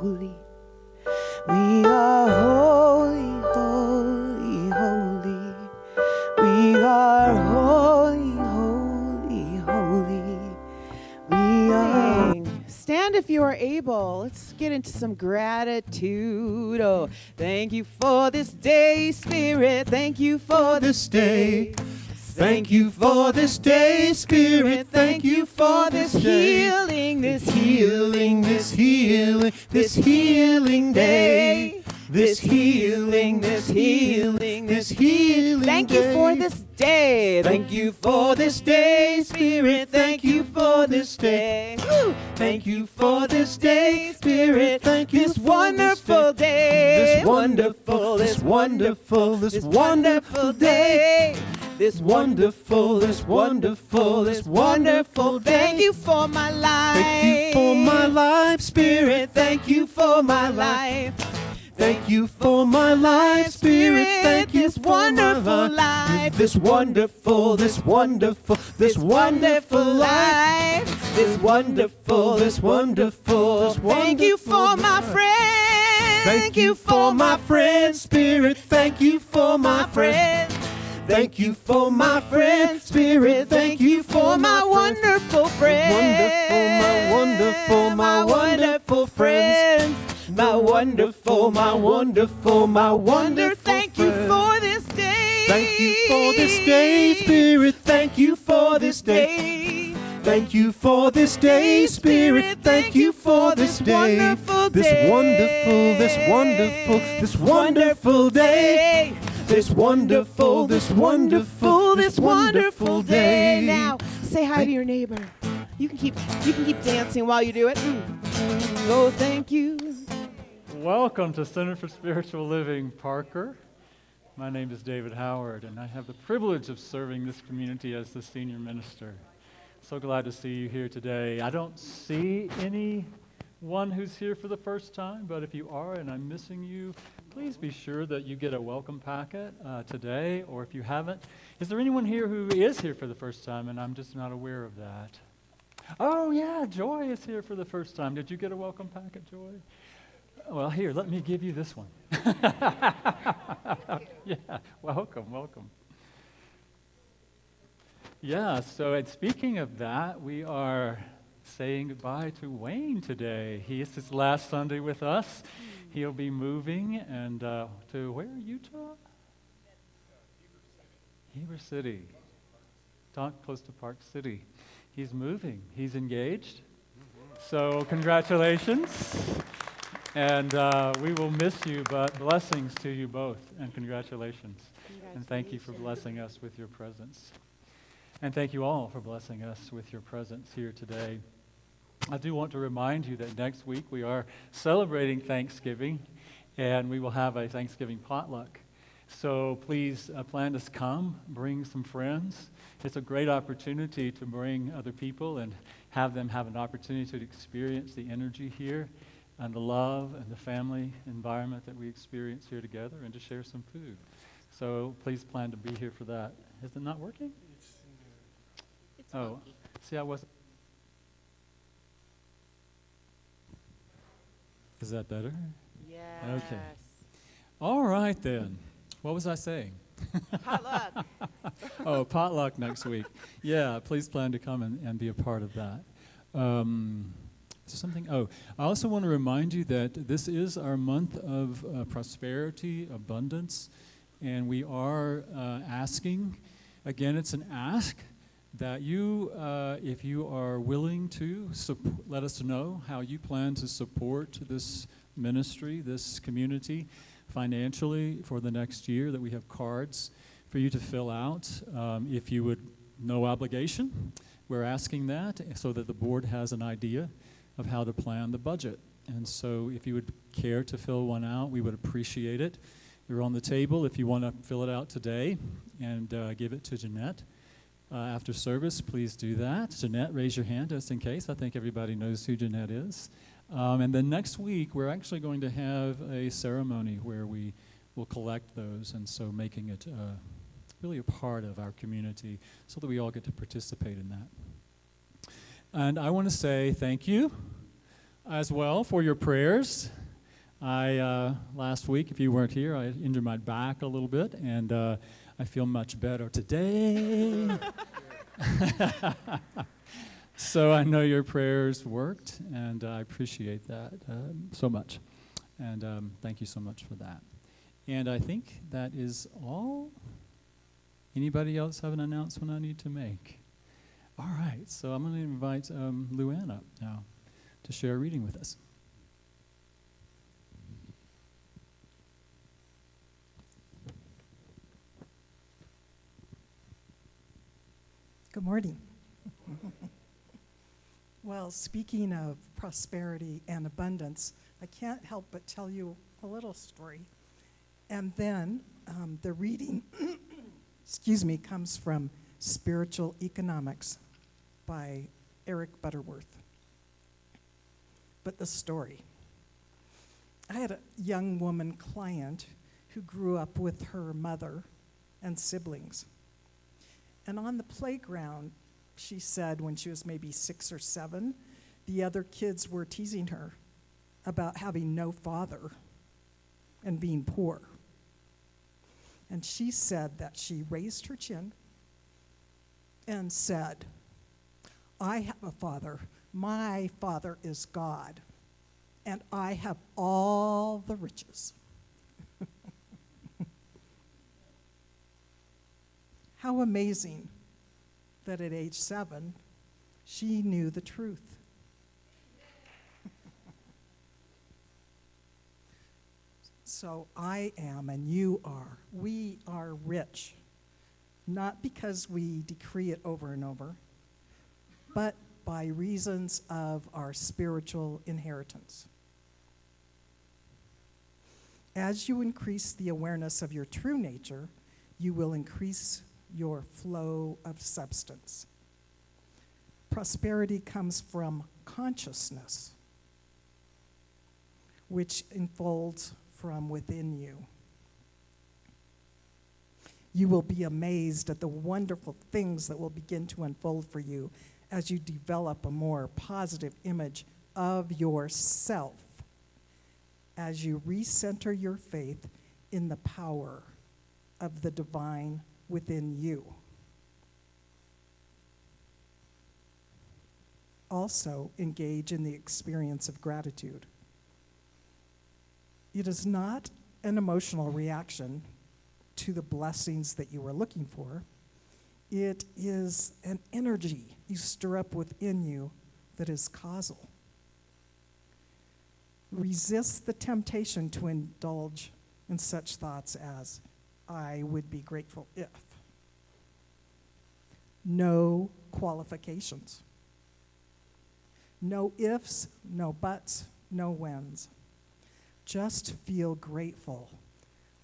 holy. We are holy, holy, holy. We are holy, holy, holy. We are. Stand if you are able. Let's get into some gratitude. Oh, thank you for this day, Spirit. Thank you for this day. Thank you for this day, Spirit. Thank you for this healing, this healing, this healing, this healing day. This healing, this healing, this healing. Thank you for this day. Thank you for this day, Spirit. Thank you for this day. Woo! Thank you for this day, Spirit. Thank you. This wonderful day. This wonderful, this wonderful, this wonderful day. This wonderful, this wonderful, this wonderful day. Thank you for my life. Thank you for my life, Spirit. Thank you for my life. Thank you for my life, Spirit. Thank you for my life. This wonderful, this wonderful, this wonderful life. This wonderful, this wonderful, this wonderful. Thank you for my friend. Thank you for my friend, Spirit. Thank you for my friend. Thank you for my friend, Spirit. Thank you for my wonderful friends. My wonderful, my wonderful friends. My wonderful, my wonderful, my wonderful. Thank you for this day. Thank you for this day, Spirit. Thank you for this day. Thank you for this day, Spirit. Thank you for this day. This wonderful, this wonderful, this wonderful day. This wonderful, this wonderful, this wonderful day. Now, say hi to your neighbor. You can keep dancing while you do it. Oh, thank you. Welcome to Center for Spiritual Living, Parker. My name is David Howard, and I have the privilege of serving this community as the senior minister. So glad to see you here today. I don't see anyone who's here for the first time, but if you are and I'm missing you, please be sure that you get a welcome packet today, or if you haven't. Is there anyone here who is here for the first time and I'm just not aware of that? Oh yeah, Joy is here for the first time. Did you get a welcome packet, Joy? Well, here, let me give you this one. Yeah, welcome. Yeah, so speaking of that, we are saying goodbye to Wayne today. He is his last Sunday with us. He'll be moving and to where, Utah? Heber City. Close to Park City. He's moving. He's engaged. So congratulations. And we will miss you, but blessings to you both, and congratulations. And thank you for blessing us with your presence. And thank you all for blessing us with your presence here today. I do want to remind you that next week we are celebrating Thanksgiving, and we will have a Thanksgiving potluck. So please plan to come, bring some friends. It's a great opportunity to bring other people and have them have an opportunity to experience the energy here and the love and the family environment that we experience here together, and to share some food. So please plan to be here for that. Is it not working? It's funky. See, I wasn't. Is that better? Yes. Okay. All right then. What was I saying? Potluck. Oh, potluck next week. Yeah, please plan to come and be a part of that. I also want to remind you that this is our month of prosperity, abundance, and we are asking, again, it's an ask, that you, if you are willing to, let us know how you plan to support this ministry, this community, financially for the next year, that we have cards for you to fill out. If you would, no obligation, we're asking that so that the board has an idea of how to plan the budget. And so if you would care to fill one out, we would appreciate it. They're on the table if you want to fill it out today and give it to Jeanette. After service, please do that. Jeanette, raise your hand just in case. I think everybody knows who Jeanette is. And then next week, we're actually going to have a ceremony where we will collect those, and so making it really a part of our community so that we all get to participate in that. And I want to say thank you as well for your prayers. Last week, if you weren't here, I injured my back a little bit, and I feel much better today. So I know your prayers worked, and I appreciate that so much. And thank you so much for that. And I think that is all. Anybody else have an announcement I need to make? All right, so I'm going to invite Luann up now to share a reading with us. Good morning. Well, speaking of prosperity and abundance, I can't help but tell you a little story. And then the reading, comes from Spiritual Economics by Eric Butterworth. But the story. I had a young woman client who grew up with her mother and siblings. And on the playground, she said when she was maybe 6 or 7, the other kids were teasing her about having no father and being poor. And she said that she raised her chin and said, I have a father. My father is God, and I have all the riches. How amazing that at age 7, she knew the truth. So I am and you are. We are rich, not because we decree it over and over, but by reasons of our spiritual inheritance. As you increase the awareness of your true nature, you will increase your flow of substance. Prosperity comes from consciousness, which unfolds from within you. You will be amazed at the wonderful things that will begin to unfold for you as you develop a more positive image of yourself, as you recenter your faith in the power of the divine within you. Also, engage in the experience of gratitude. It is not an emotional reaction to the blessings that you are looking for. It is an energy you stir up within you that is causal. Resist the temptation to indulge in such thoughts as, I would be grateful if. No qualifications. No ifs, no buts, no whens. Just feel grateful.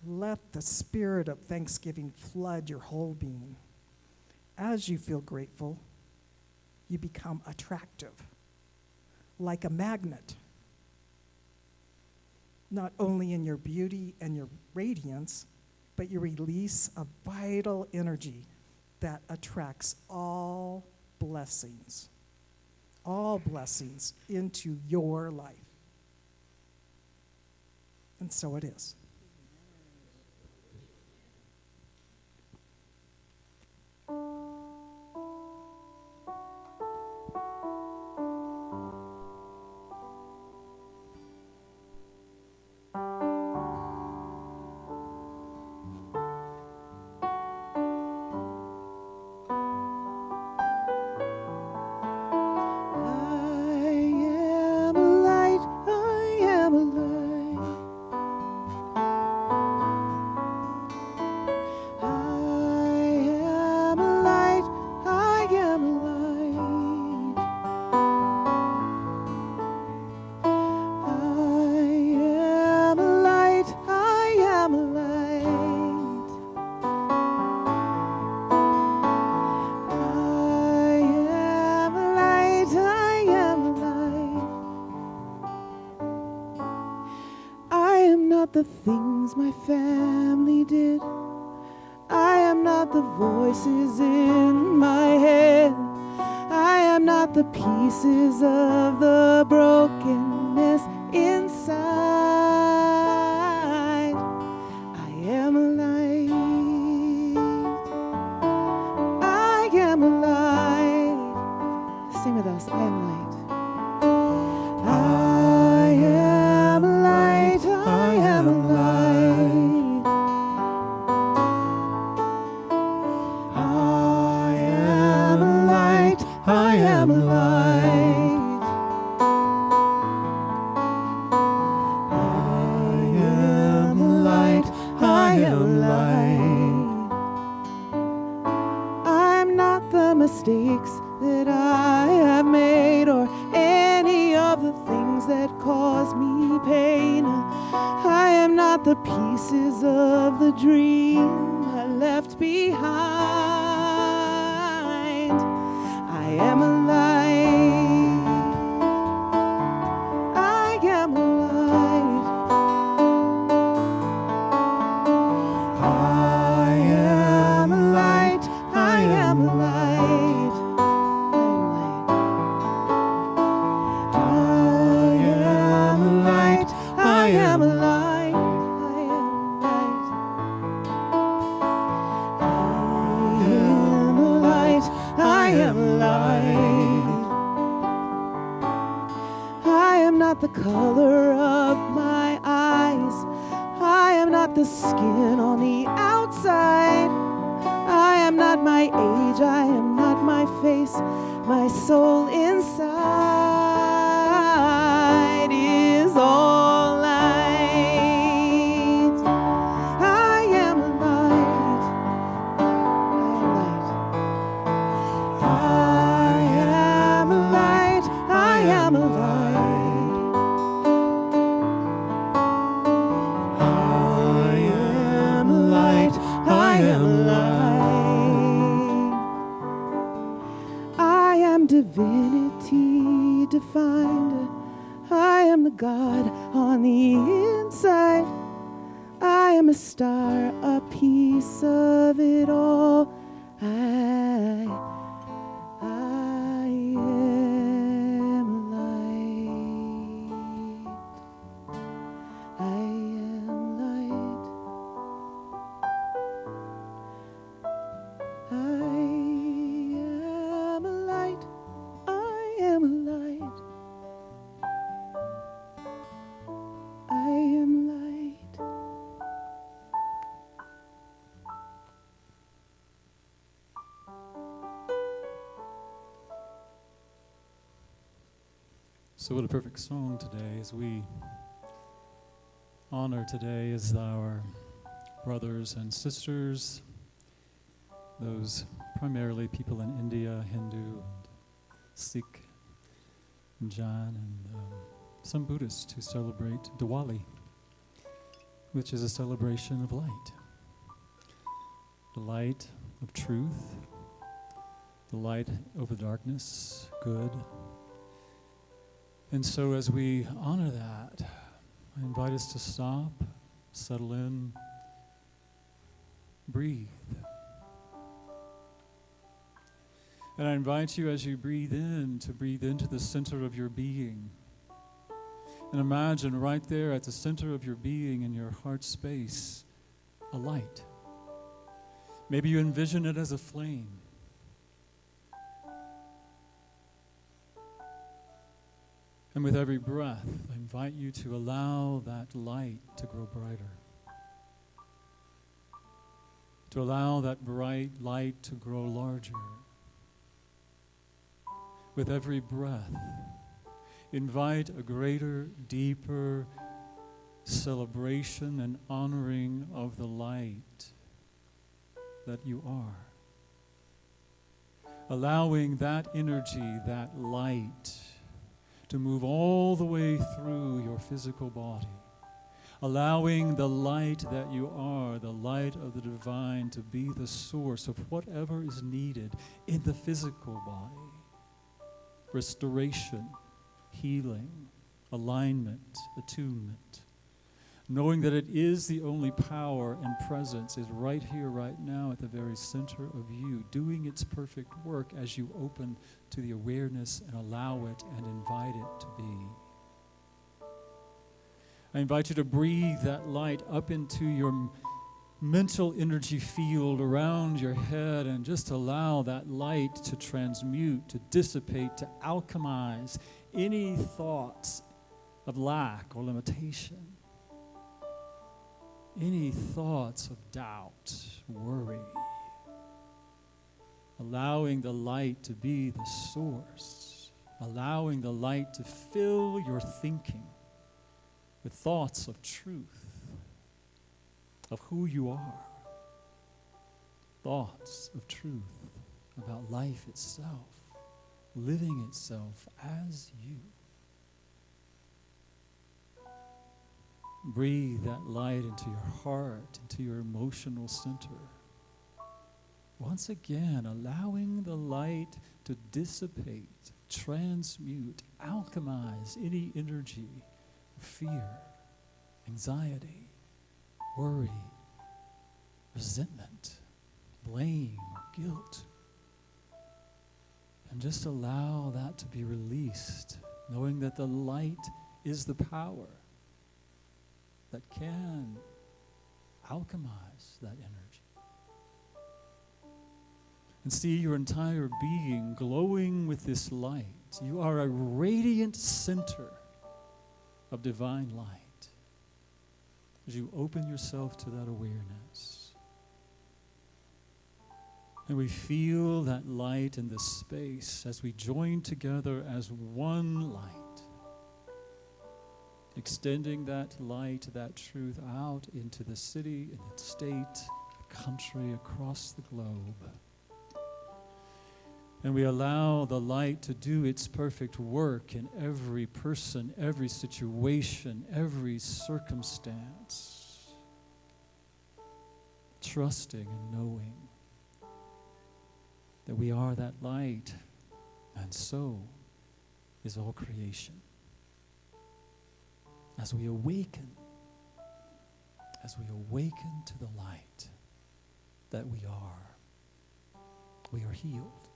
Let the spirit of thanksgiving flood your whole being. As you feel grateful, you become attractive, like a magnet. Not only in your beauty and your radiance, but you release a vital energy that attracts all blessings into your life. And so it is. The things my family did. I am not the voices in my head. I am not the pieces of the broken am light. Sing with us, I am light. I am light, I am light. I am light, I am light. I am light, I am light. I'm not the mistakes that I have made or any of the things that cause me pain. I am not the pieces of the dream I left behind. I am a light. I am a light. I am a light. I am a light. I am a light. I am a light. I am a light. I am a light. I am not the color of my eyes. I am not the skin on the outside. I am not my age. I am not my face. My soul inside is all light. I am a light. I am a light. I am a light. I am a light. I am a light. I am divinity defined. I am the God on the inside. I am a star, a piece of it all. I am light. I am light. I am a light. I am a light. I am light. So what a perfect song today as we honor today as our brothers and sisters, those primarily people in India, Hindu, Sikh, and Jain, and some Buddhists who celebrate Diwali, which is a celebration of light. The light of truth, the light over darkness, good. And so as we honor that, I invite us to stop, settle in, breathe. And I invite you as you breathe in to breathe into the center of your being. And imagine right there at the center of your being in your heart space, a light. Maybe you envision it as a flame. And with every breath, I invite you to allow that light to grow brighter. To allow that bright light to grow larger. With every breath, invite a greater, deeper celebration and honoring of the light that you are. Allowing that energy, that light, to move all the way through your physical body. Allowing the light that you are, the light of the divine, to be the source of whatever is needed in the physical body. Restoration, healing, alignment, attunement. Knowing that it is the only power and presence is right here, right now, at the very center of you, doing its perfect work as you open to the awareness and allow it and invite it to be. I invite you to breathe that light up into your mental energy field around your head and just allow that light to transmute, to dissipate, to alchemize any thoughts of lack or limitation, any thoughts of doubt, worry. Allowing the light to be the source, allowing the light to fill your thinking with thoughts of truth, of who you are, thoughts of truth about life itself, living itself as you. Breathe that light into your heart, into your emotional center. Once again, allowing the light to dissipate, transmute, alchemize any energy of fear, anxiety, worry, resentment, blame, or guilt. And just allow that to be released, knowing that the light is the power that can alchemize that energy. And see your entire being glowing with this light. You are a radiant center of divine light as you open yourself to that awareness. And we feel that light in this space as we join together as one light, extending that light, that truth out into the city, in the state, the country, across the globe. And we allow the light to do its perfect work in every person, every situation, every circumstance. Trusting and knowing that we are that light, and so is all creation. As we awaken to the light that we are healed.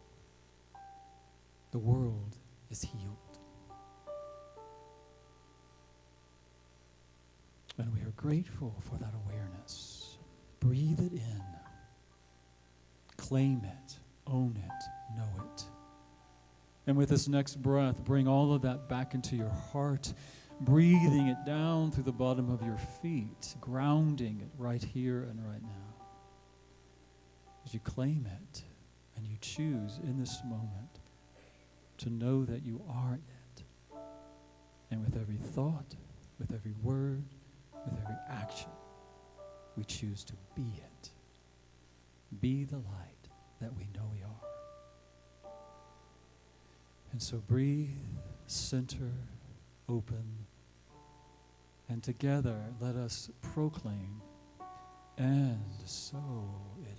The world is healed. And we are grateful for that awareness. Breathe it in. Claim it. Own it. Know it. And with this next breath, bring all of that back into your heart, breathing it down through the bottom of your feet, grounding it right here and right now. As you claim it and you choose in this moment to know that you are it. And with every thought, with every word, with every action, we choose to be it. Be the light that we know we are. And so breathe, center, open, and together let us proclaim, and so it is.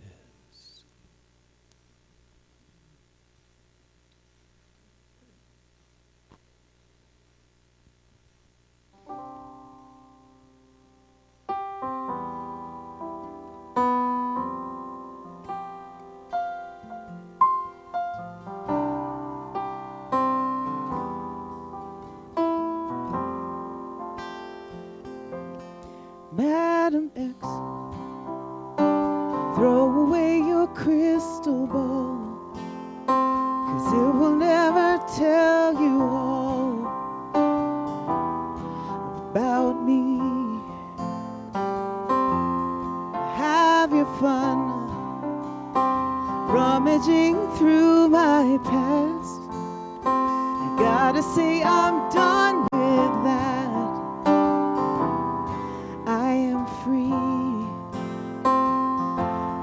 Madam X, throw away your crystal ball, 'cause it will never tell you all about me. Have your fun rummaging through my past. I gotta say I'm done with that.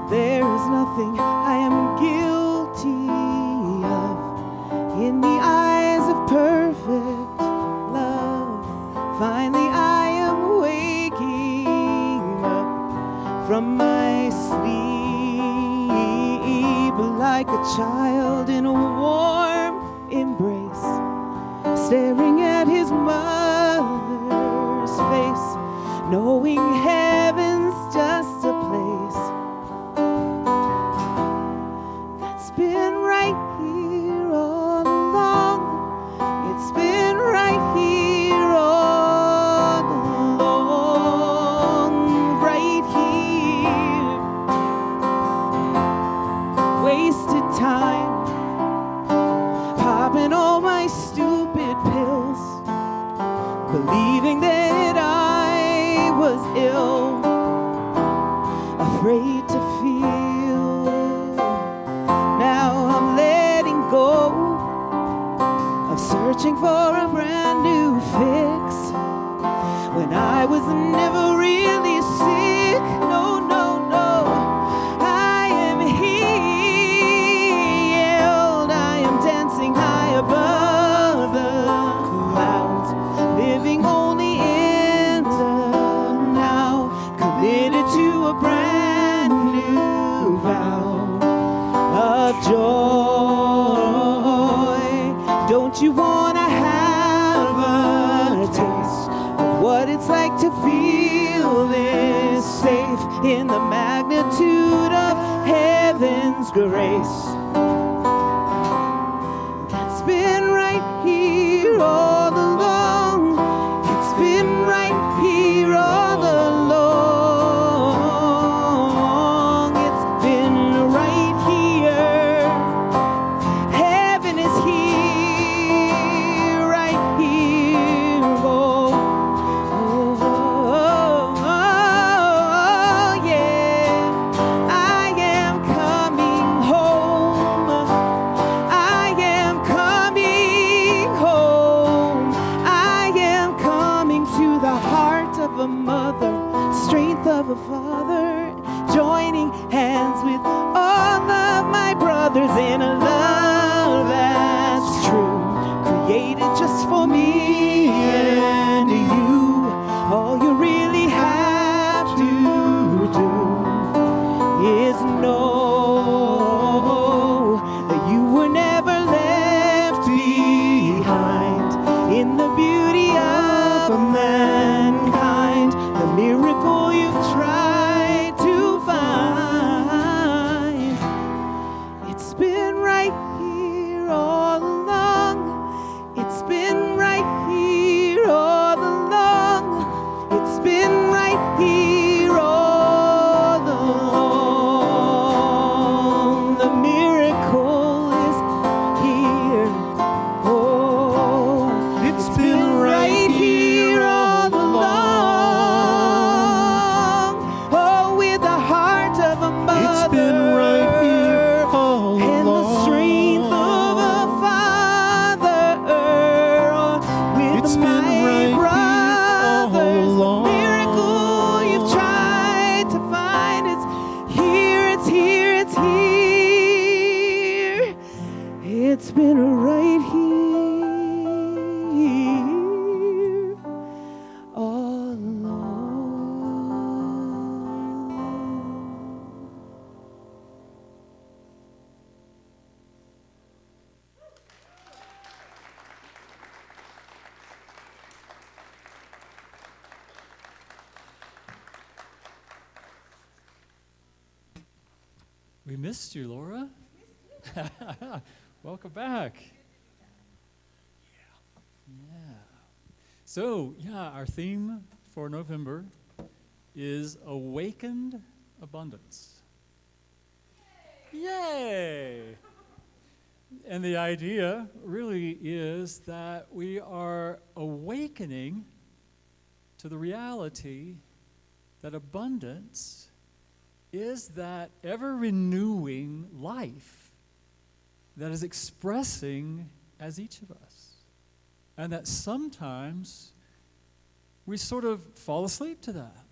There is nothing I am guilty of in the eyes of perfect love. Finally I am waking up from my sleep like a child in a warm embrace, staring at his mother's face, knowing heaven's just a place been right here all along. It's been right here all along. Right here. taken all my stupid pills, believing that I was ill, afraid to feel. Now I'm letting go of searching for a brand new fix, when I was never really sick. No, no, no. I am healed. I am dancing high above the clouds, living only in the now, committed to a brand new vow of joy. Don't you want to have a taste of what it's like to feel this safe in the magnitude of heaven's grace? That's been right here all along. It's been right here all along. It's been right here. Heaven is here, right here. Oh, oh, oh, oh, yeah. I am coming home. I am coming home. I am coming to the heart of a mother, strength of a father, joining hands with all of my brothers in a love that's true, created just for me and you. All you really have to do is know that you were never left behind in the beauty of mankind, the miracle you've tried to find. It's been right here all along. It's been right here all along. It's been right here all along. The miracle is here. Oh, it's been right here all along. Oh, with the heart of a mother. It's been right here all And the strength of a father, with It's been my right here all brothers. The along. miracle you've tried to find is here, it's here, it's here. It's been right here all along. We missed you, Laura. Welcome back. Yeah. So, our theme for November is awakened abundance. Yay! And the idea really is that we are awakening to the reality that abundance is that ever-renewing life that is expressing as each of us. And that sometimes we sort of fall asleep to that.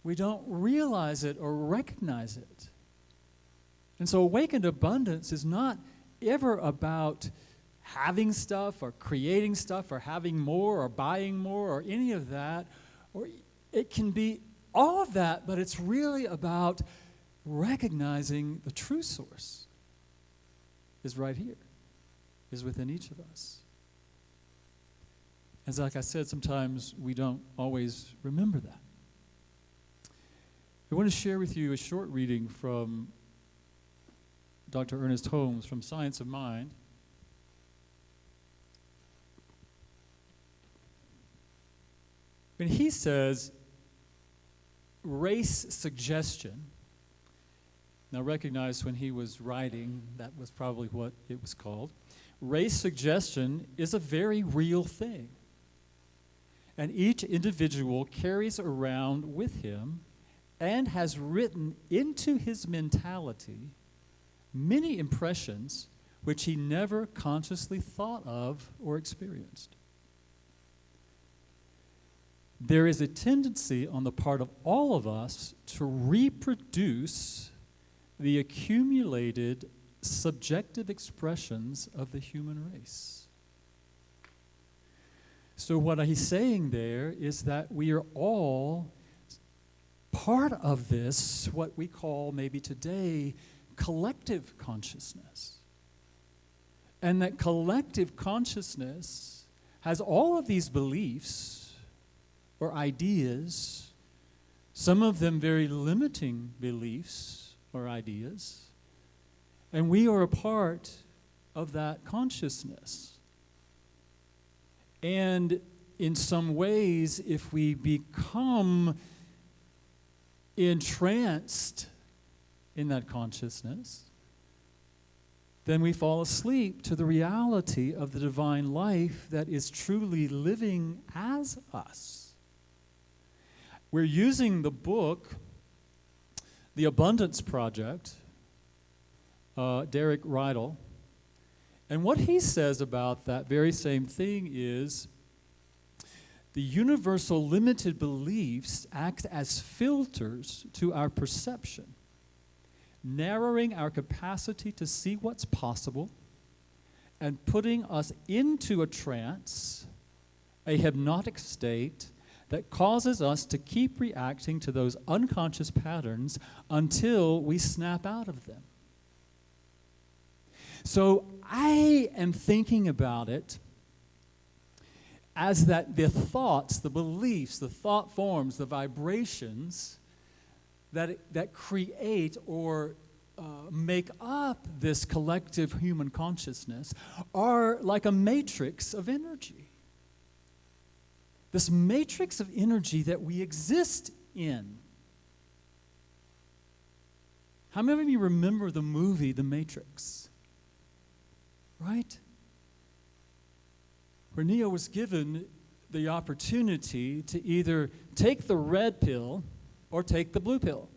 We don't realize it or recognize it. And so awakened abundance is not ever about having stuff or creating stuff or having more or buying more or any of that. Or it can be all of that, but it's really about recognizing the true source is right here, is within each of us. As like I said, sometimes we don't always remember that. I want to share with you a short reading from Dr. Ernest Holmes from Science of Mind. And he says, race suggestion Now recognize when he was writing, that was probably what it was called. Race suggestion is a very real thing. And each individual carries around with him and has written into his mentality many impressions which he never consciously thought of or experienced. There is a tendency on the part of all of us to reproduce the accumulated subjective expressions of the human race. So what he's saying there is that we are all part of this, what we call maybe today, collective consciousness. And that collective consciousness has all of these beliefs or ideas, some of them very limiting beliefs or ideas, and we are a part of that consciousness. And in some ways, if we become entranced in that consciousness, then we fall asleep to the reality of the divine life that is truly living as us. We're using the book, The Abundance Project, Derek Rydall, and what he says about that very same thing is the universal limited beliefs act as filters to our perception, narrowing our capacity to see what's possible and putting us into a trance, a hypnotic state that causes us to keep reacting to those unconscious patterns until we snap out of them. So I am thinking about it as that the thoughts, the beliefs, the thought forms, the vibrations that create or make up this collective human consciousness are like a matrix of energy. This matrix of energy that we exist in. How many of you remember the movie The Matrix? Right? Where Neo was given the opportunity to either take the red pill or take the blue pill.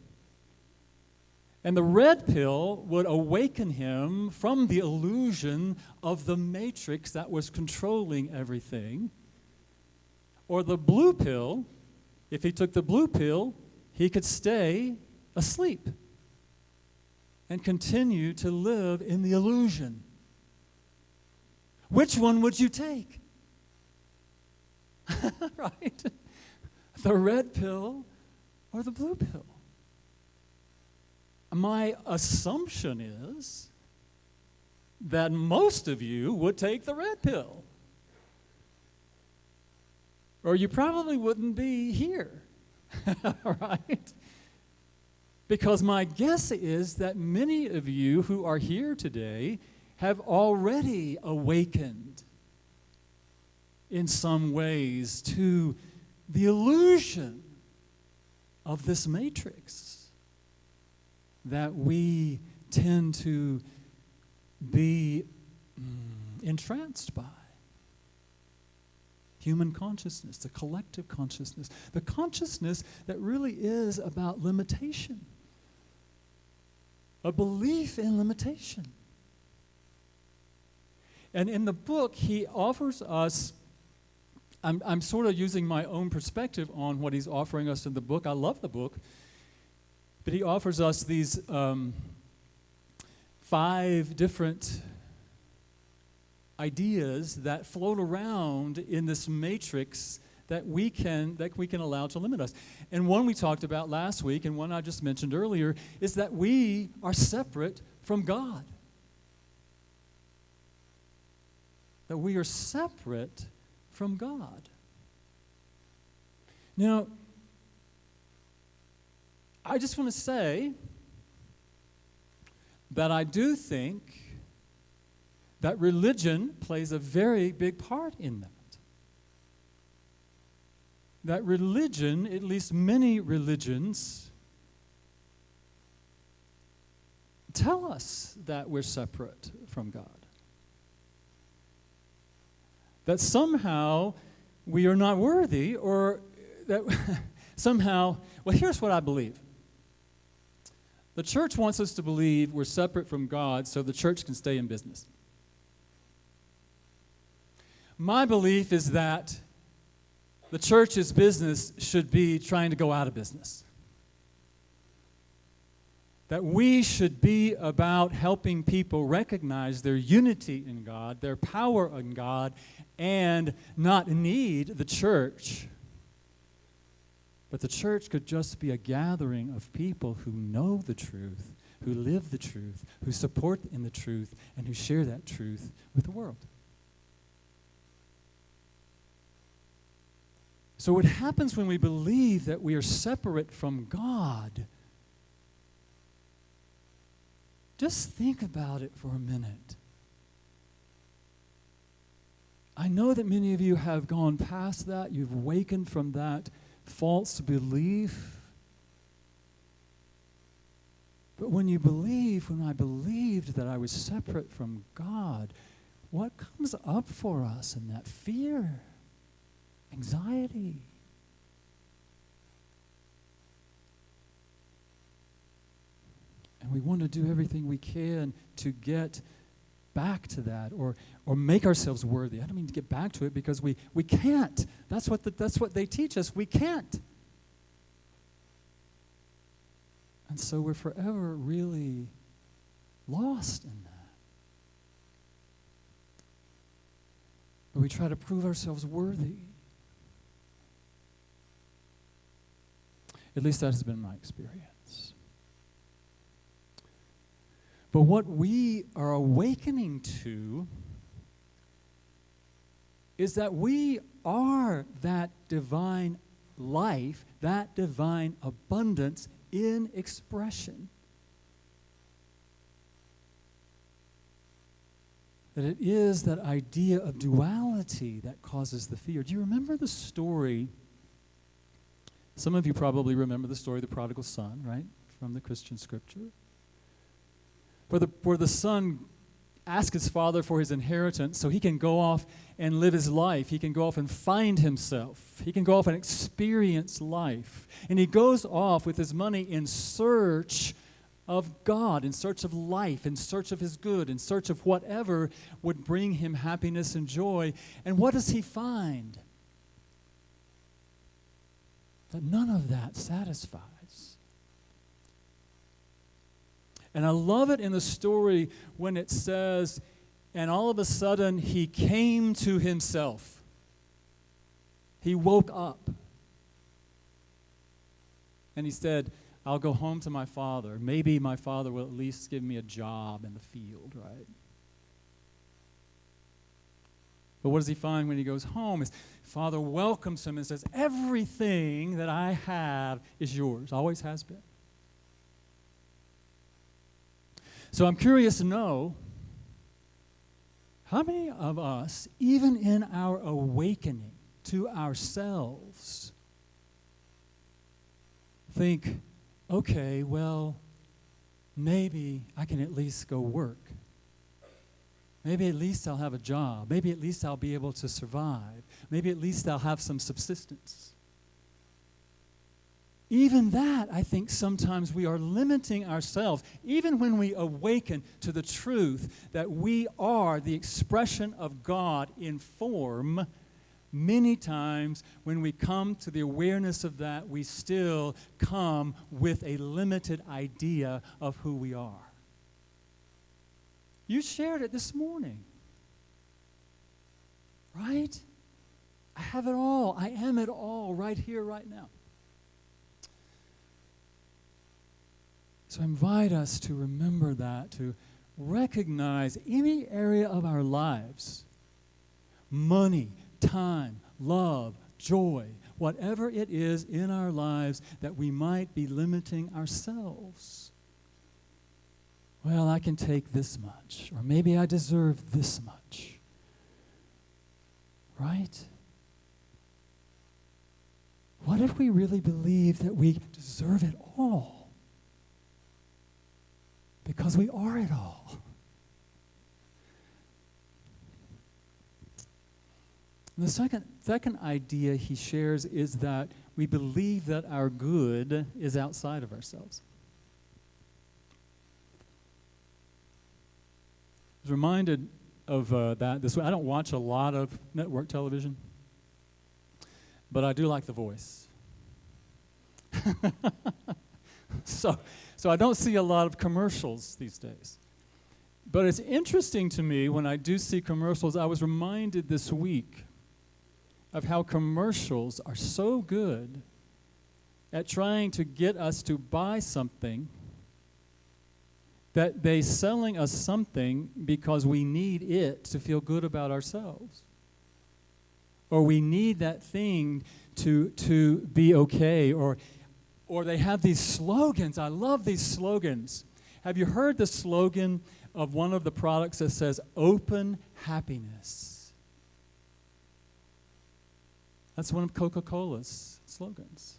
And the red pill would awaken him from the illusion of the matrix that was controlling everything. Or the blue pill, if he took the blue pill, he could stay asleep and continue to live in the illusion. Which one would you take? Right? The red pill or the blue pill? My assumption is that most of you would take the red pill. Or you probably wouldn't be here. Right? Because my guess is that many of you who are here today have already awakened in some ways to the illusion of this matrix that we tend to be entranced by. Human consciousness, the collective consciousness, the consciousness that really is about limitation, a belief in limitation. And in the book, he offers us, I'm sort of using my own perspective on what he's offering us in the book. I love the book. But he offers us these 5 different ideas that float around in this matrix that we can allow to limit us. And one we talked about last week, and one I just mentioned earlier, is that we are separate from God. That we are separate from God. Now, I just want to say that I do think that religion plays a very big part in that. That religion, at least many religions, tell us that we're separate from God. That somehow we are not worthy, or that somehow, well, here's what I believe. The church wants us to believe we're separate from God so the church can stay in business. My belief is that the church's business should be trying to go out of business. That we should be about helping people recognize their unity in God, their power in God, and not need the church. But the church could just be a gathering of people who know the truth, who live the truth, who support in the truth, and who share that truth with the world. So what happens when we believe that we are separate from God? Just think about it for a minute. I know that many of you have gone past that. You've awakened from that false belief. But when I believed that I was separate from God, what comes up for us in that? Fear, anxiety. And we want to do everything we can to get back to that, or make ourselves worthy. I don't mean to get back to it, because we can't. That's what they teach us. We can't. And so we're forever really lost in that. But we try to prove ourselves worthy. At least that has been my experience. But what we are awakening to is that we are that divine life, that divine abundance in expression. That it is that idea of duality that causes the fear. Do you remember the story? Some of you probably remember the story of the prodigal son, right? From the Christian scripture. Where the son asked his father for his inheritance so he can go off and live his life. He can go off and find himself. He can go off and experience life. And he goes off with his money in search of God, in search of life, in search of his good, in search of whatever would bring him happiness and joy. And what does he find? That none of that satisfies. And I love it in the story when it says, and all of a sudden he came to himself. He woke up. And he said, I'll go home to my father. Maybe my father will at least give me a job in the field, right? But what does he find when he goes home? His father welcomes him and says, everything that I have is yours, always has been. So I'm curious to know, how many of us, even in our awakening to ourselves, think, okay, well, maybe I can at least go work. Maybe at least I'll have a job. Maybe at least I'll be able to survive. Maybe at least I'll have some subsistence. Even that, I think sometimes we are limiting ourselves, even when we awaken to the truth that we are the expression of God in form. Many times when we come to the awareness of that, we still come with a limited idea of who we are. You shared it this morning, right? I have it all. I am it all right here, right now. So I invite us to remember that, to recognize any area of our lives, money, time, love, joy, whatever it is in our lives that we might be limiting ourselves. Well, I can take this much, or maybe I deserve this much. Right? What if we really believe that we deserve it all? because we are it all. And the second idea he shares is that we believe that our good is outside of ourselves. I was reminded of that this way. I don't watch a lot of network television, but I do like The Voice. So I don't see a lot of commercials these days. But it's interesting to me when I do see commercials. I was reminded this week of how commercials are so good at trying to get us to buy something, that they're selling us something because we need it to feel good about ourselves. Or we need that thing to be okay. Or they have these slogans. I love these slogans. Have you heard the slogan of one of the products that says, "Open happiness"? That's one of Coca-Cola's slogans.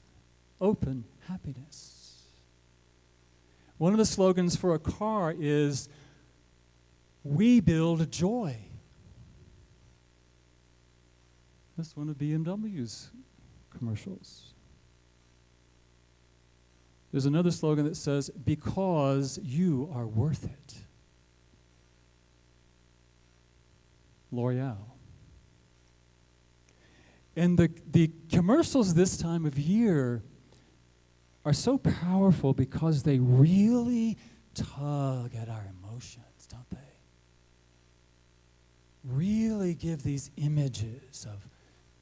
Open happiness. One of the slogans for a car is, "We build joy." That's one of BMW's commercials. There's another slogan that says, "Because you are worth it." L'Oreal. And the commercials this time of year are so powerful because they really tug at our emotions, don't they? Really give these images of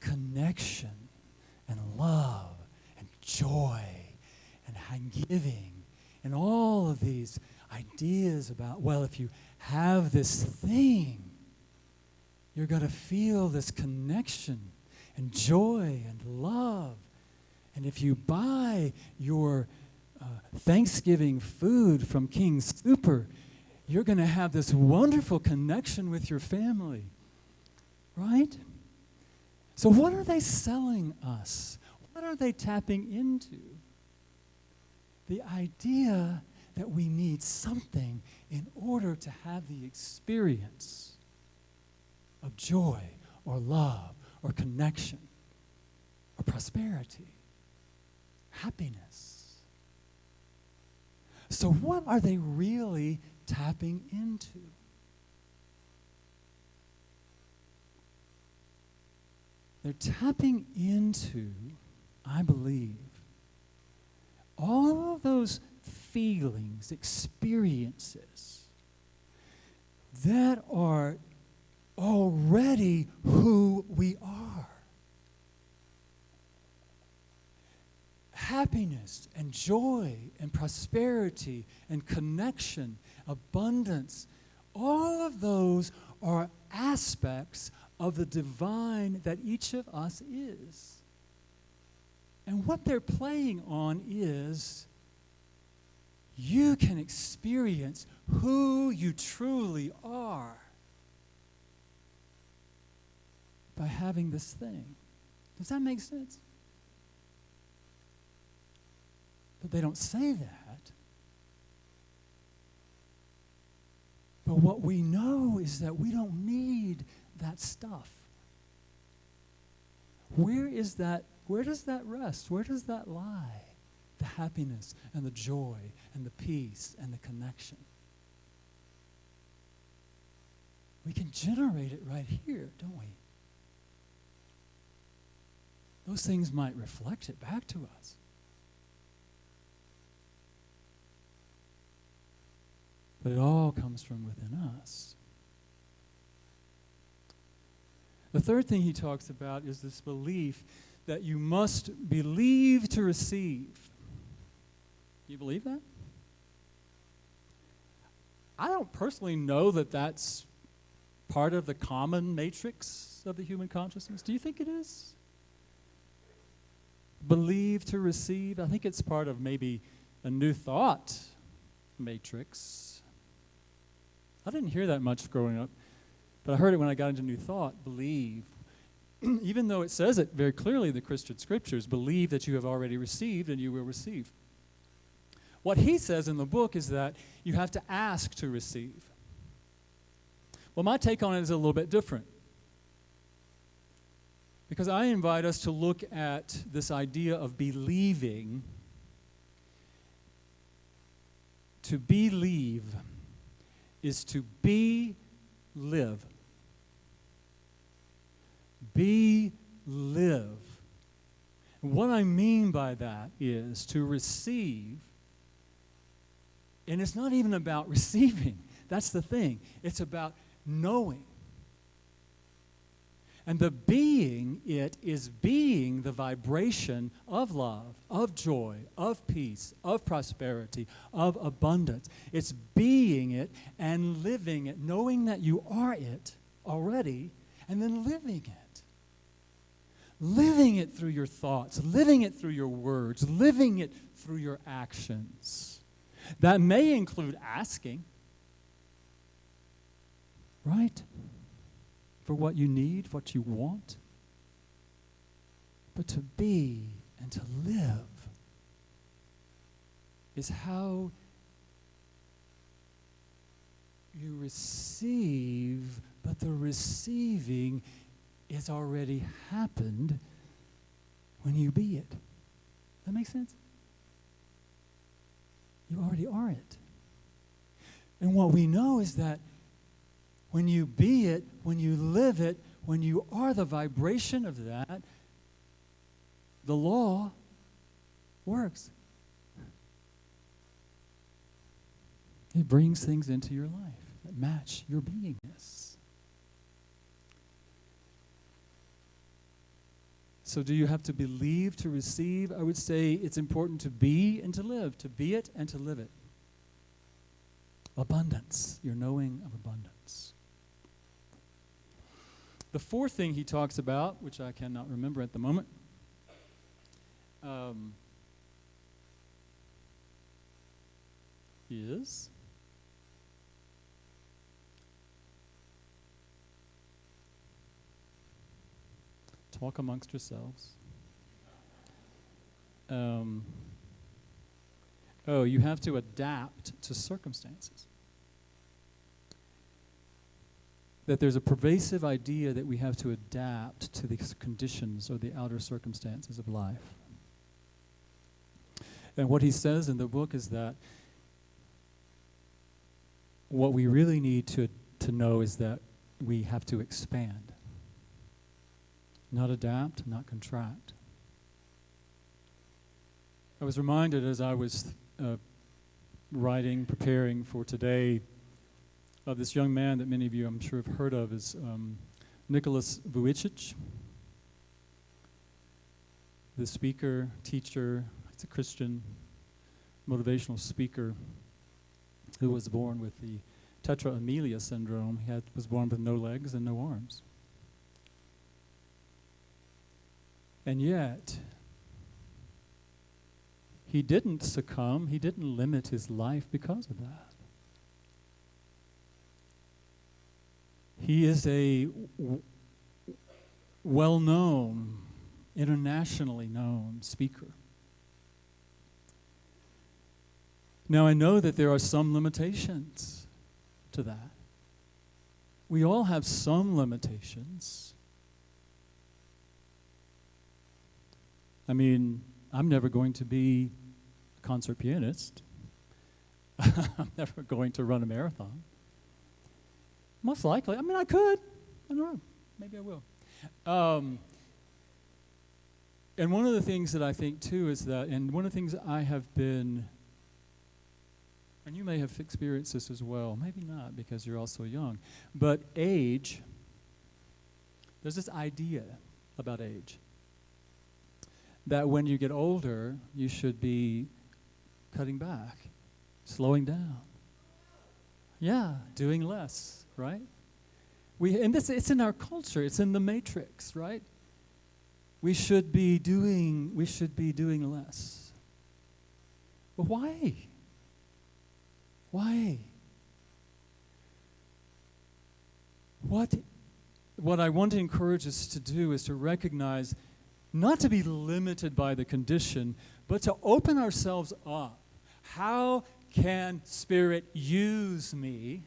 connection and love and joy and giving and all of these ideas about, well, if you have this thing, you're going to feel this connection and joy and love. And if you buy your Thanksgiving food from King Super, you're going to have this wonderful connection with your family. Right? So what are they selling us? What are they tapping into? The idea that we need something in order to have the experience of joy or love or connection or prosperity, happiness. So what are they really tapping into? They're tapping into, I believe, all of those feelings, experiences that are already who we are. Happiness and joy and prosperity and connection, abundance, all of those are aspects of the divine that each of us is. And what they're playing on is you can experience who you truly are by having this thing. Does that make sense? But they don't say that. But what we know is that we don't need that stuff. Where does that rest? Where does that lie? The happiness and the joy and the peace and the connection. We can generate it right here, don't we? Those things might reflect it back to us. But it all comes from within us. The third thing he talks about is this belief that you must believe to receive. Do you believe that? I don't personally know that that's part of the common matrix of the human consciousness. Do you think it is? Believe to receive. I think it's part of maybe a new thought matrix. I didn't hear that much growing up, but I heard it when I got into New Thought. Believe. Even though it says it very clearly in the Christian scriptures, believe that you have already received and you will receive. What he says in the book is that you have to ask to receive. Well, my take on it is a little bit different. Because I invite us to look at this idea of believing. To believe is to live. Live. And what I mean by that is to receive, and it's not even about receiving. That's the thing. It's about knowing. And the being it is being the vibration of love, of joy, of peace, of prosperity, of abundance. It's being it and living it, knowing that you are it already, and then living it. Living it through your thoughts, living it through your words, living it through your actions. That may include asking, right? For what you need, what you want. But to be and to live is how you receive, but the receiving is already happened when you be it. That makes sense? You already are it. And what we know is that when you be it, when you live it, when you are the vibration of that, the law works. It brings things into your life that match your beingness. So do you have to believe to receive? I would say it's important to be and to live, to be it and to live it. Abundance, your knowing of abundance. The fourth thing he talks about, which I cannot remember at the moment, is talk amongst yourselves. You have to adapt to circumstances. That there's a pervasive idea that we have to adapt to the conditions or the outer circumstances of life. And what he says in the book is that what we really need to know is that we have to expand. Not adapt, not contract. I was reminded as I was preparing for today, of this young man that many of you I'm sure have heard of is Nicholas Vujicic. The speaker, teacher, he's a Christian motivational speaker who was born with the tetraamelia syndrome. He was born with no legs and no arms. And yet, he didn't succumb, he didn't limit his life because of that. He is a well-known, internationally known speaker. Now, I know that there are some limitations to that. We all have some limitations. I mean, I'm never going to be a concert pianist. I'm never going to run a marathon. Most likely. I mean, I could. I don't know. Maybe I will. And one of the things that I think, too, is that, and one of the things I have been, and you may have experienced this as well, maybe not because you're also young, but age, there's this idea about age, that when you get older, you should be cutting back, slowing down. Yeah, doing less. Right? It's in our culture, it's in the matrix, right? We should be doing less. But why? Why? What I want to encourage us to do is to recognize, not to be limited by the condition, but to open ourselves up. How can Spirit use me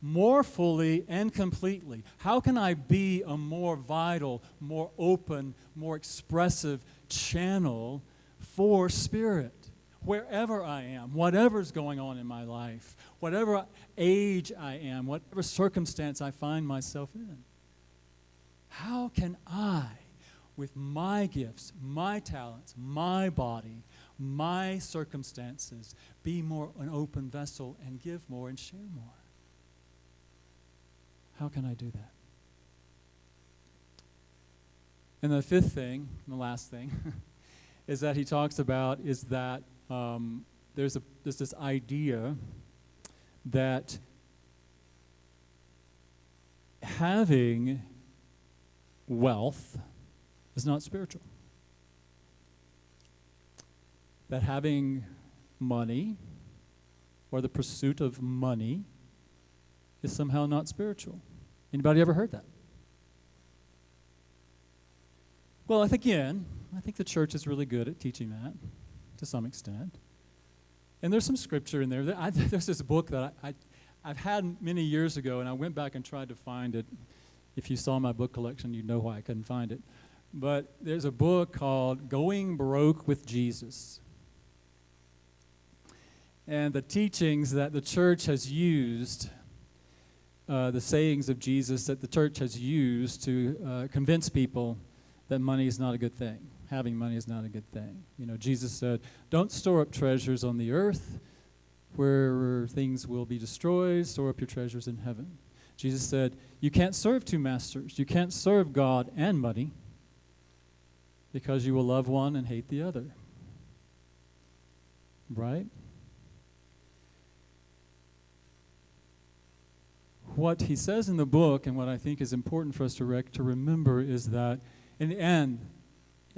more fully and completely? How can I be a more vital, more open, more expressive channel for Spirit? Wherever I am, whatever's going on in my life, whatever age I am, whatever circumstance I find myself in. How can I, with my gifts, my talents, my body, my circumstances, be more an open vessel and give more and share more? How can I do that? And the fifth thing, and the last thing, is that he talks about is that there's this idea that having wealth is not spiritual. That having money or the pursuit of money is somehow not spiritual. Anybody ever heard that? Well, I think the church is really good at teaching that to some extent. And there's some scripture in there. There's this book that I've had many years ago, and I went back and tried to find it. If you saw my book collection, you'd know why I couldn't find it. But there's a book called Going Broke with Jesus. And the teachings that the church has used, the sayings of Jesus that the church has used to convince people that money is not a good thing. Having money is not a good thing. You know, Jesus said, don't store up treasures on the earth where things will be destroyed. Store up your treasures in heaven. Jesus said, you can't serve two masters. You can't serve God and money because you will love one and hate the other. Right? What he says in the book, and what I think is important for us to remember, is that in the end,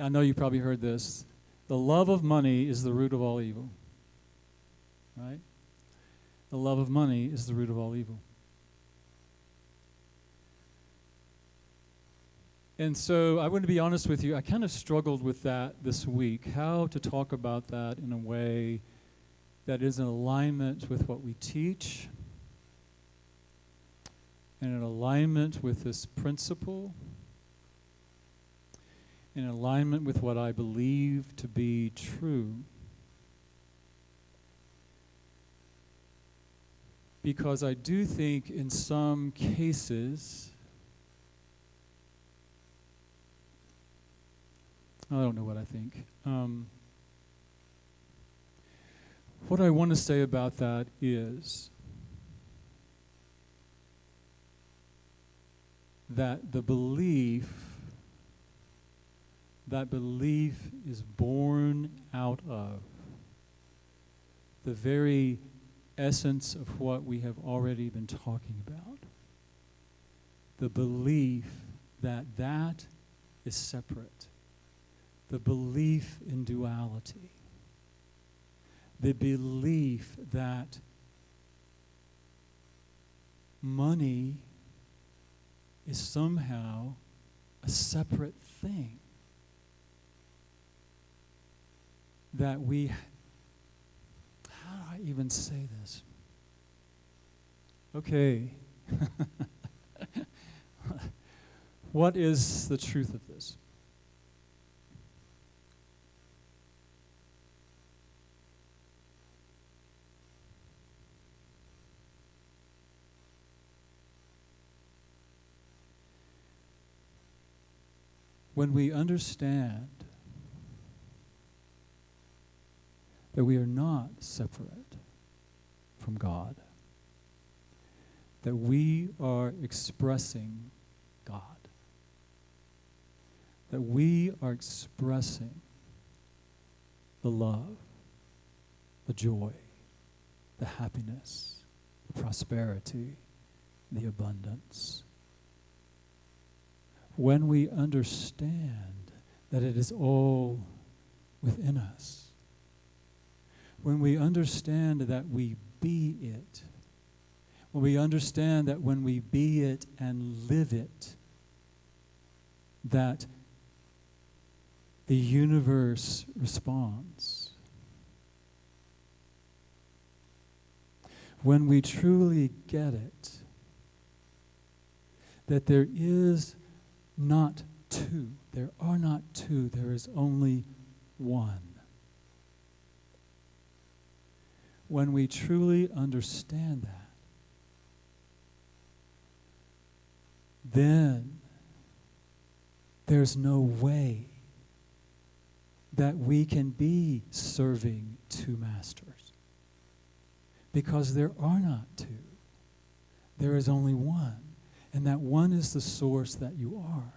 I know you probably heard this, the love of money is the root of all evil. Right? The love of money is the root of all evil. And so I want to be honest with you, I kind of struggled with that this week, how to talk about that in a way that is in alignment with what we teach and in alignment with this principle, in alignment with what I believe to be true. Because I do think in some cases, I don't know what I think. What I want to say about that is that that belief is born out of the very essence of what we have already been talking about. The belief that that is separate. The belief in duality. The belief that money is somehow a separate thing. That we, how do I even say this? Okay. What is the truth of this? When we understand that we are not separate from God, that we are expressing God, that we are expressing the love, the joy, the happiness, the prosperity, the abundance. When we understand that it is all within us, when we understand that we be it, when we understand that when we be it and live it, that the universe responds. when we truly get it, that there is not two, there are not two, there is only one. When we truly understand that, then there's no way that we can be serving two masters. Because there are not two. There is only one. And that one is the source that you are.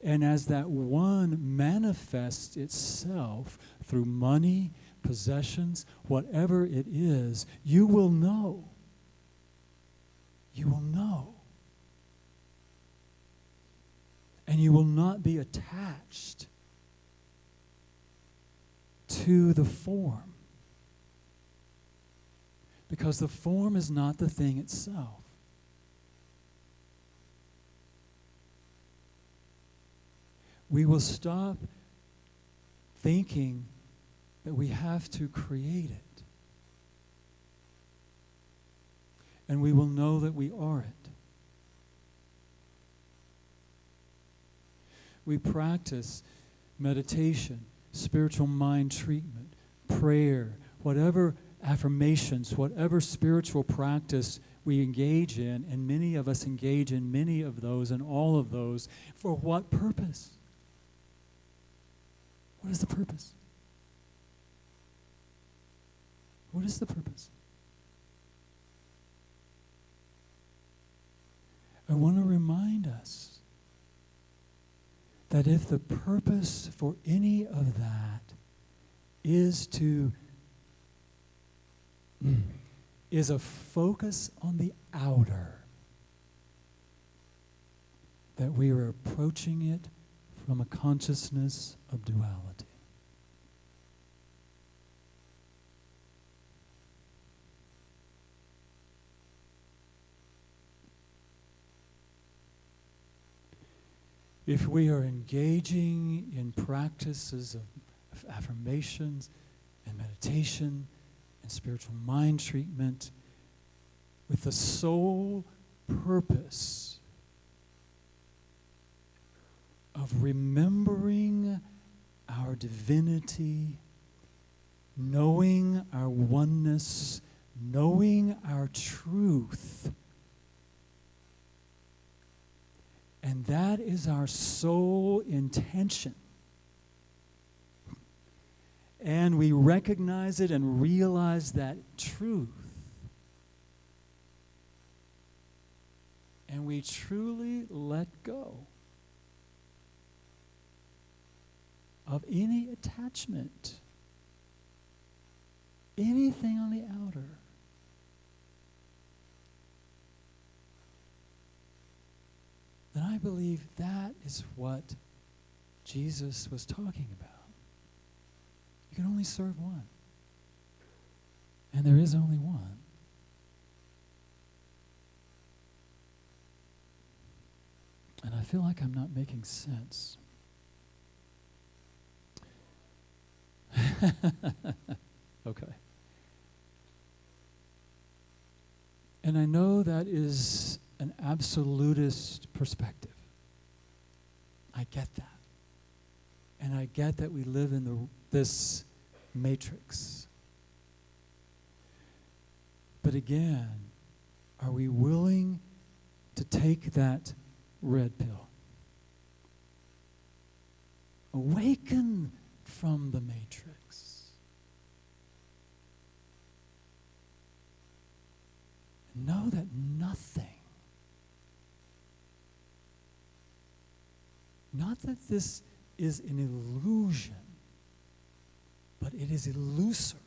And as that one manifests itself through money, possessions, whatever it is, you will know. You will know. And you will not be attached to the form. Because the form is not the thing itself. We will stop thinking that we have to create it. And we will know that we are it. We practice meditation, spiritual mind treatment, prayer, whatever affirmations, whatever spiritual practice we engage in, and many of us engage in many of those and all of those, for what purpose? What is the purpose? What is the purpose? I want to remind us that if the purpose for any of that is a focus on the outer, that we are approaching it from a consciousness of duality. If we are engaging in practices of affirmations and meditation and spiritual mind treatment with the sole purpose of remembering our divinity, knowing our oneness, knowing our truth, and that is our sole intention. And we recognize it and realize that truth. And we truly let go of any attachment, anything on the outer. Then I believe that is what Jesus was talking about. You can only serve one. And there is only one. And I feel like I'm not making sense. Okay. And I know that is an absolutist perspective. I get that. And I get that we live in this matrix. But again, are we willing to take that red pill? Awaken from the matrix. Know that nothing, not that this is an illusion, but it is illusory.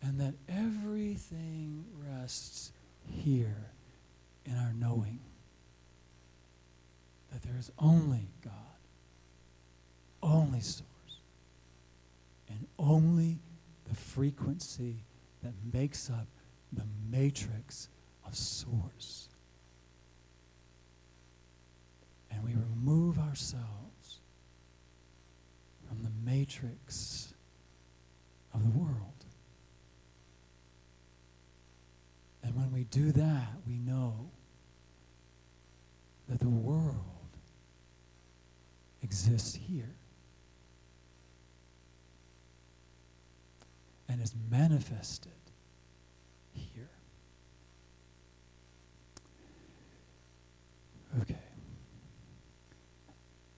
And that everything rests here in our knowing that there is only God, only source, and only the frequency that makes up the matrix of source. and we remove ourselves from the matrix of the world. And when we do that, we know that the world exists here and is manifested here. Okay.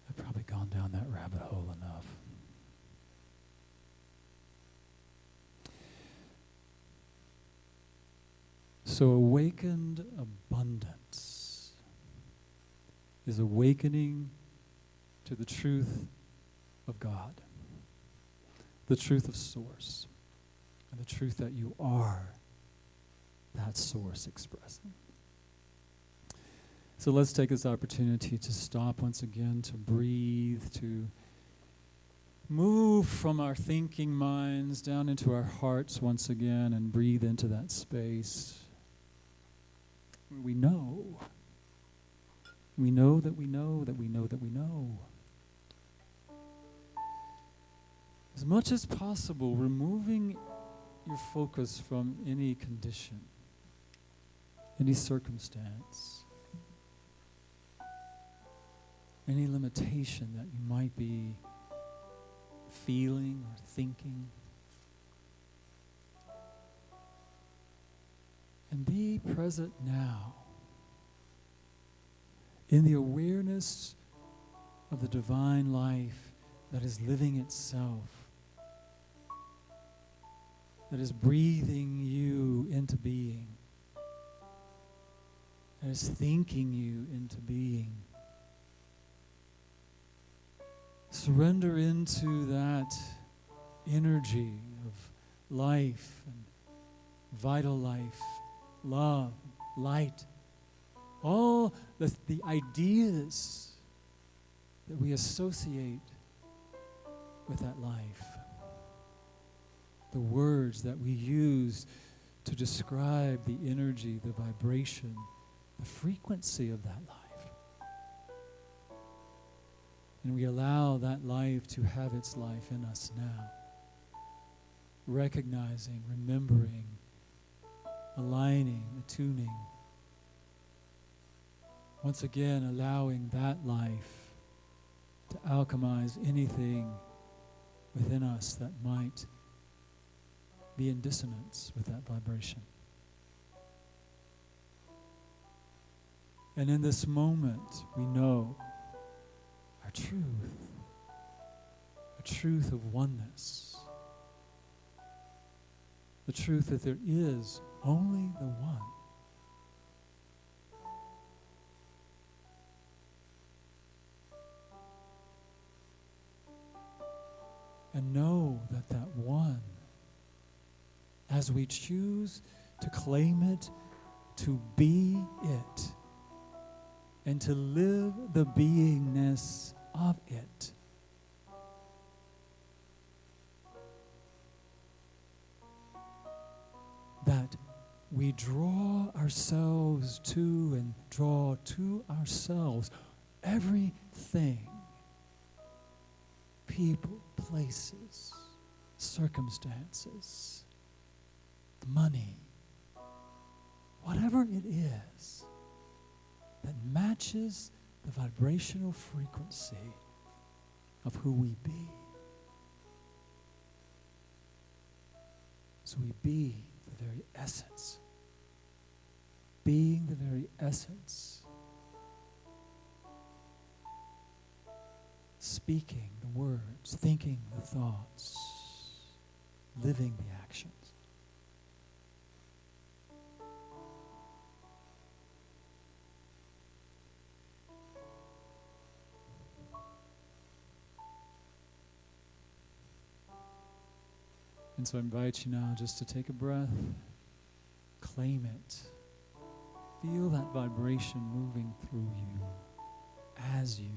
I've probably gone down that rabbit hole enough. So awakened abundance is awakening to the truth of God, the truth of Source, and the truth that you are that Source expressing. So let's take this opportunity to stop once again, to breathe, to move from our thinking minds down into our hearts once again and breathe into that space where we know. We know that we know that we know that we know. As much as possible, removing your focus from any condition, any circumstance, any limitation that you might be feeling or thinking. And be present now in the awareness of the divine life that is living itself, that is breathing you into being, that is thinking you into being. Surrender into that energy of life and vital life, love, light, all the ideas that we associate with that life, the words that we use to describe the energy, the vibration, the frequency of that life. And we allow that life to have its life in us now, recognizing, remembering, aligning, attuning. Once again, allowing that life to alchemize anything within us that might be in dissonance with that vibration. And in this moment, we know our truth, a truth of oneness, the truth that there is only the one. And know that that one, as we choose to claim it, to be it, and to live the beingness of it, that we draw ourselves to and draw to ourselves everything, people, places, circumstances, money, whatever it is that matches the vibrational frequency of who we be. So we be the very essence. Being the very essence. Speaking the words, thinking the thoughts, living the actions. And so I invite you now just to take a breath, claim it, feel that vibration moving through you, as you.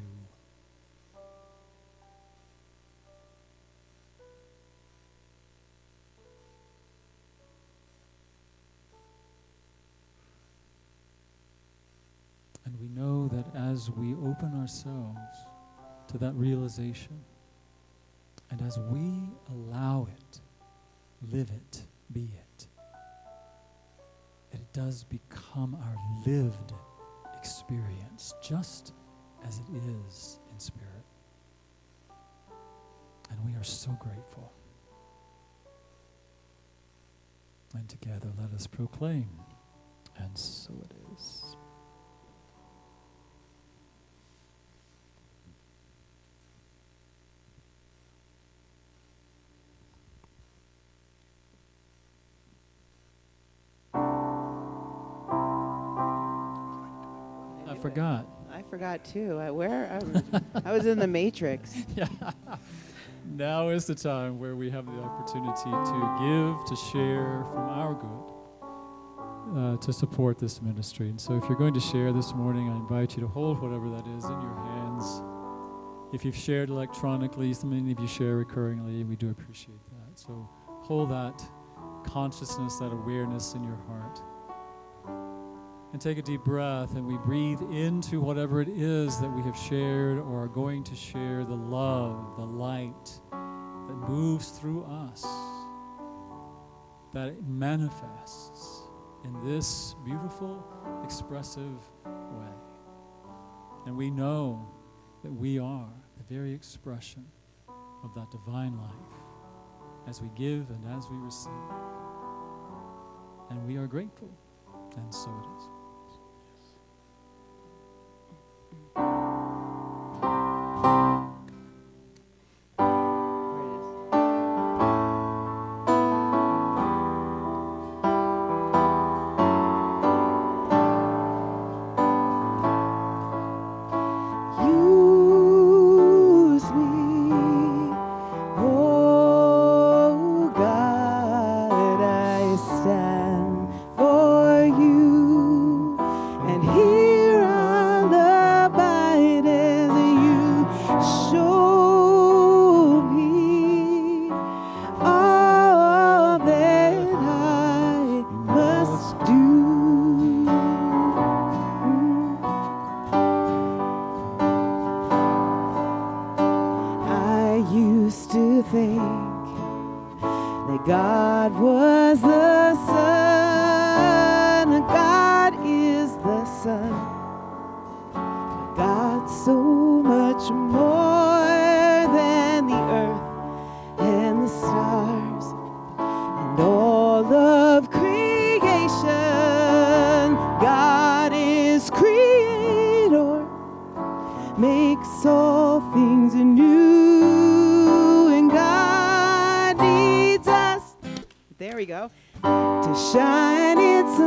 And we know that as we open ourselves to that realization, and as we allow it, live it, be it, it does become our lived experience, just as it is in spirit. And we are so grateful. And together let us proclaim, and so it is. I forgot too. I was in the Matrix. Yeah. Now is the time where we have the opportunity to give, to share from our good, to support this ministry. And so if you're going to share this morning, I invite you to hold whatever that is in your hands. If you've shared electronically, so many of you share recurringly, we do appreciate that. So hold that consciousness, that awareness in your heart. And take a deep breath, and we breathe into whatever it is that we have shared or are going to share, the love, the light that moves through us, that it manifests in this beautiful, expressive way. And we know that we are the very expression of that divine life as we give and as we receive. And we are grateful, and so it is. Shine its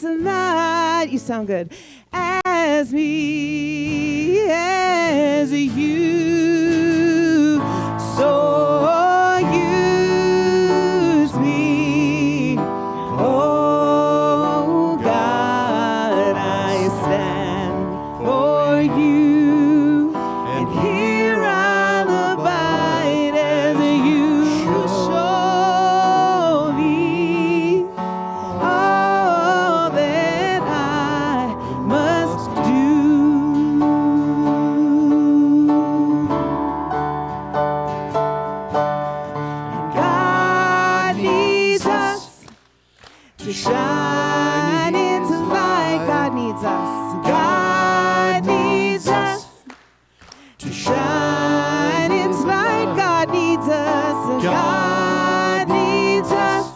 light. You sound good. As me, as you. So use me. Oh God, I stand for you. And here I'll abide as you show me all that I to shine its light. God needs us. God needs us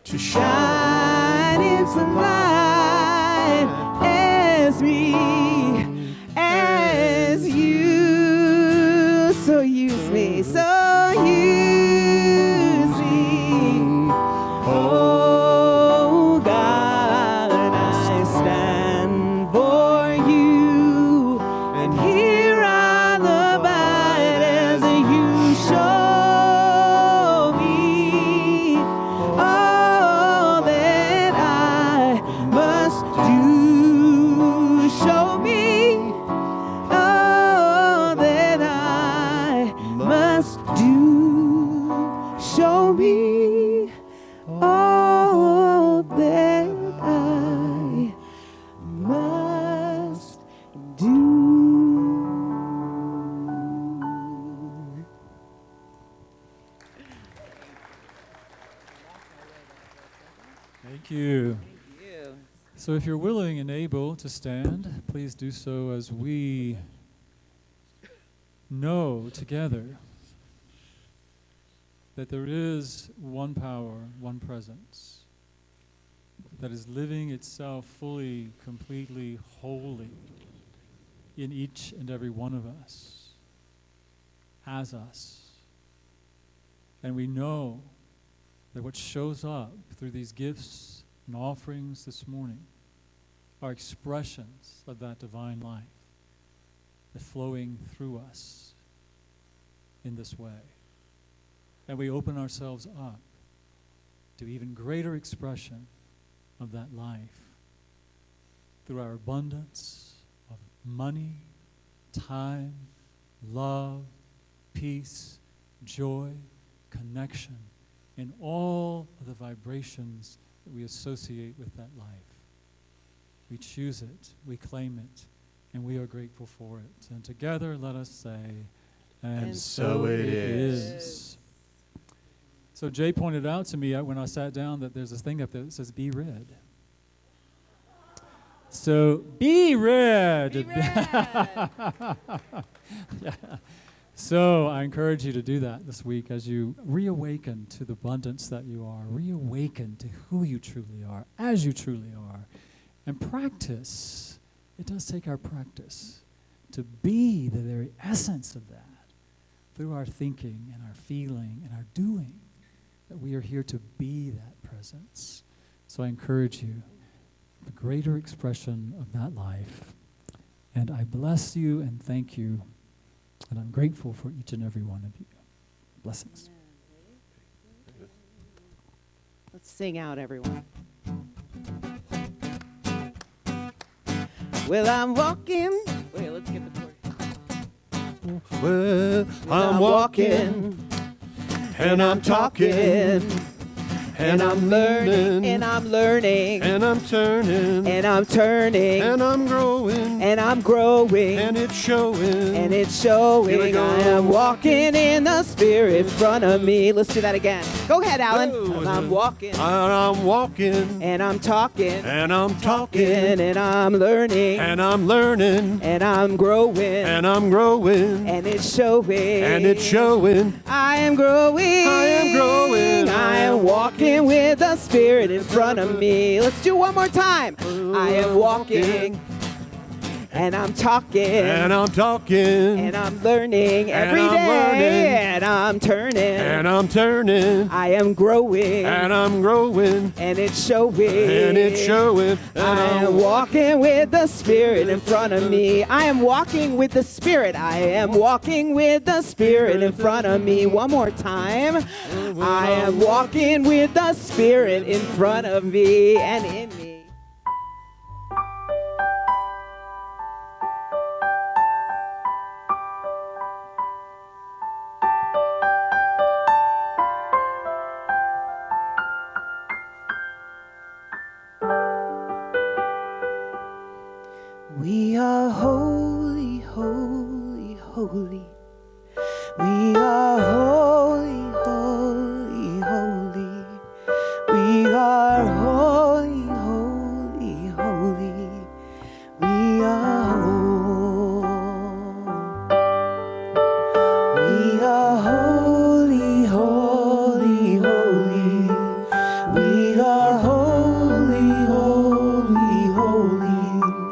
to shine its light as me, as you. So use me, so use me. Oh God, I stand for you, and here I'll abide as you show me all that I must do. Show me all that I must do. Show me all that I must do. Thank you. So if you're willing and able to stand, please do so as we know together that there is one power, one presence that is living itself fully, completely, wholly in each and every one of us, as us. And we know that what shows up through these gifts and offerings this morning are expressions of that divine life that's flowing through us in this way. And we open ourselves up to even greater expression of that life through our abundance of money, time, love, peace, joy, connection, and all of the vibrations that we associate with that life. We choose it, we claim it, and we are grateful for it. And together, let us say, and so it is. So Jay pointed out to me when I sat down that there's this thing up there that says, be red. So, be red. Be red. Yeah. So I encourage you to do that this week as you reawaken to the abundance that you are, reawaken to who you truly are, as you truly are, and practice. It does take our practice to be the very essence of that through our thinking and our feeling and our doing, that we are here to be that presence. So I encourage you, the greater expression of that life. And I bless you and thank you. And I'm grateful for each and every one of you. Blessings. Let's sing out, everyone. Well, I'm walking. Wait, let's get the chord. Well, I'm walking, and I'm talking, and I'm learning, and I'm learning, and I'm turning, and I'm turning, and I'm growing, and I'm growing, and it's showing, and it's Here we showing. go. I am walking in the Spirit in front of me. Let's do that again. Go ahead, Alan. Oh, I'm walking, and I'm walking, and I'm talking, and I'm talking, and I'm learning, and I'm learning, and I'm growing, and I'm growing, and it's showing, and it's showing. I am growing, I am growing, I am walking with the Spirit in front of me. Let's do one more time. I am walking, and I'm talking, and I'm talking, and I'm learning every I'm day, learning, and I'm turning, and I'm turning, I am growing, and I'm growing, and it's showing, and it's showing. And I am walking with the Spirit in front of me. I am walking with the Spirit. I am walking with the Spirit in front of me. One more time. I am walking with the Spirit in front of me and in me. We are holy, holy, holy. We are holy.